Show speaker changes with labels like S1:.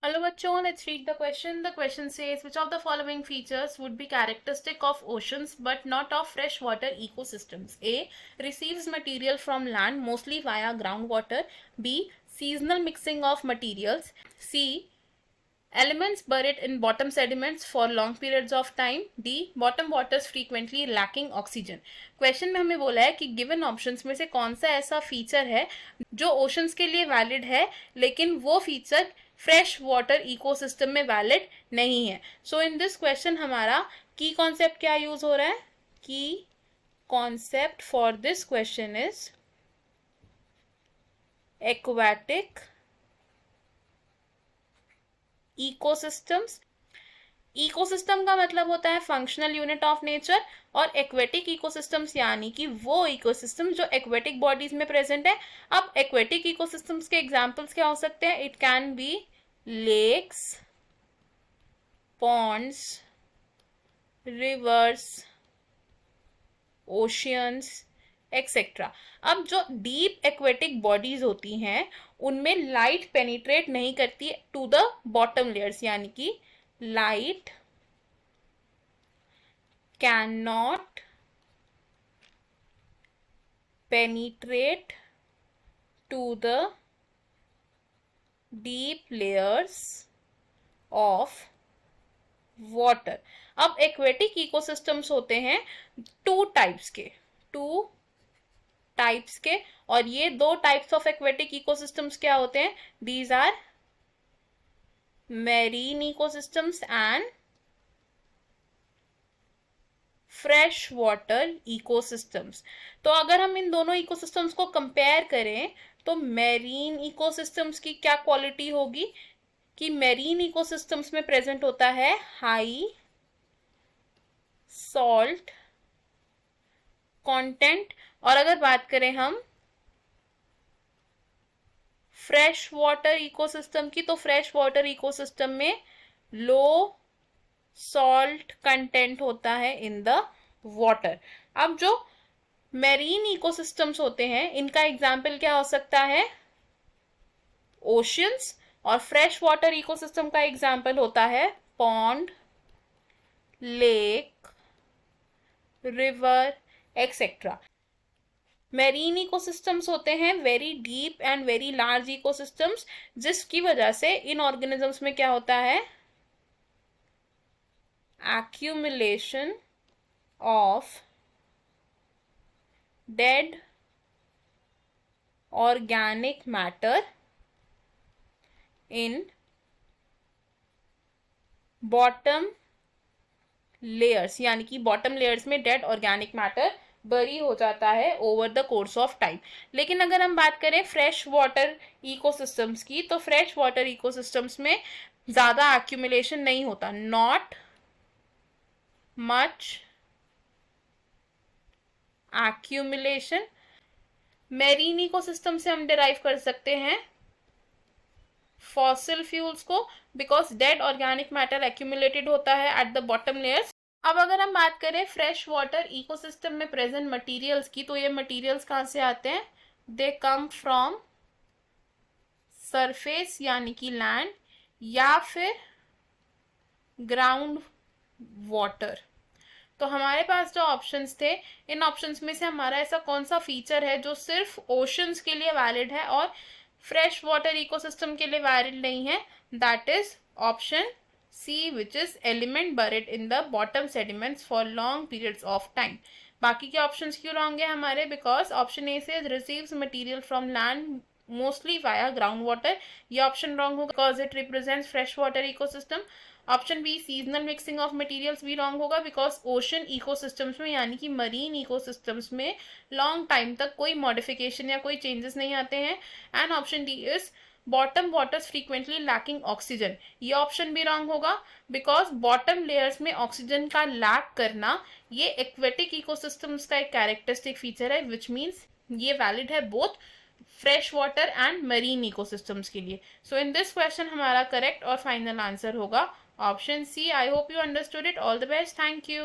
S1: Hello bachcho, let's read the question. The question says, which of the following features would be characteristic of oceans but not of freshwater ecosystems? A. Receives material from land mostly via groundwater. B. Seasonal mixing of materials. C. Elements buried in bottom sediments for long periods of time. D. Bottom waters frequently lacking oxygen. Question में हमें बोला है कि given options में से कौन सा ऐसा फीचर है जो ओशंस के लिए वैलिड है लेकिन वो फीचर फ्रेश वाटर इकोसिस्टम में वैलिड नहीं है. सो इन दिस क्वेश्चन हमारा की कॉन्सेप्ट क्या यूज हो रहा है? की concept for this question is aquatic ecosystems. Ecosystem का मतलब होता है फंक्शनल यूनिट ऑफ नेचर, और एक्वेटिक इकोसिस्टम्स यानी कि वो इकोसिस्टम जो एक्वेटिक बॉडीज में प्रेजेंट है. अब एक्वेटिक इकोसिस्टम्स के एग्जांपल्स क्या हो सकते हैं? It can be lakes, ponds, rivers, oceans etcetera. अब जो डीप एक्वेटिक बॉडीज होती हैं उनमें लाइट पेनिट्रेट नहीं करती टू द बॉटम लेयर्स, यानी कि light can not penetrate to the deep layers of water. अब एक्वेटिक इकोसिस्टम्स होते हैं टू टाइप्स के, और ये दो टाइप्स ऑफ एक्वेटिक इकोसिस्टम्स क्या होते हैं? These are marine ecosystems and fresh water ecosystems. तो अगर हम इन दोनों इकोसिस्टम्स को कंपेयर करें तो मैरीन इकोसिस्टम्स की क्या क्वालिटी होगी कि मैरीन इकोसिस्टम्स में प्रेजेंट होता है हाई सॉल्ट कंटेंट, और अगर बात करें हम फ्रेश वाटर इकोसिस्टम की तो फ्रेश वाटर इकोसिस्टम में लो सॉल्ट कंटेंट होता है इन द वाटर. अब जो मैरीन इकोसिस्टम्स होते हैं इनका एग्जाम्पल क्या हो सकता है? ओशियंस. और फ्रेश वाटर इकोसिस्टम का एग्जाम्पल होता है pond, lake, river etcetera. Marine ecosystems होते हैं very deep and very large ecosystems, जिसकी वजह से इन ऑर्गेनिजम्स में क्या होता है? accumulation of dead organic matter in bottom layers, यानी कि बॉटम लेयर्स में डेड ऑर्गेनिक मैटर बरी हो जाता है over the course of time. लेकिन अगर हम बात करें फ्रेश वाटर इकोसिस्टम्स की तो फ्रेश वाटर इकोसिस्टम्स में ज्यादा एक्यूमुलेशन नहीं होता. Not much accumulation. Marine ecosystem से हम डिराइव कर सकते हैं फॉसिल फ्यूल्स को, because dead organic matter accumulated होता है एट द बॉटम लेयर्स. अब अगर हम बात करें फ्रेश वाटर इकोसिस्टम में प्रेजेंट मटेरियल्स की तो ये मटेरियल्स कहाँ से आते हैं? दे कम फ्रॉम सरफेस यानी कि लैंड, या फिर ग्राउंड वाटर. तो हमारे पास जो ऑप्शंस थे इन ऑप्शंस में से हमारा ऐसा कौन सा फीचर है जो सिर्फ ओशंस के लिए वैलिड है और फ्रेश वाटर इकोसिस्टम के लिए वैलिड नहीं है? That is option C, which is element buried in the bottom sediments for long periods of time. बाकी के ऑप्शंस क्यों रॉन्ग है हमारे? बिकॉज ऑप्शन ए से receives material from land mostly via ground water, ये option wrong होगा because it represents fresh water ecosystem. Option B seasonal mixing of materials भी wrong होगा बिकॉज ओशन इकोसिस्टम्स में यानी कि मरीन इकोसिस्टम्स में long time तक कोई मॉडिफिकेशन या कोई चेंजेस नहीं आते हैं. And option D is bottom waters frequently lacking oxygen, ये ऑप्शन भी रॉन्ग होगा बिकॉज बॉटम लेयर्स में ऑक्सीजन का लैक करना ये एक्वेटिक इकोसिस्टम्स का एक कैरेक्टरिस्टिक फीचर है, विच मीन्स ये वैलिड है both fresh water and marine ecosystems के लिए. सो इन दिस क्वेश्चन हमारा करेक्ट और फाइनल आंसर होगा option C. I hope you understood it. All the best. Thank you.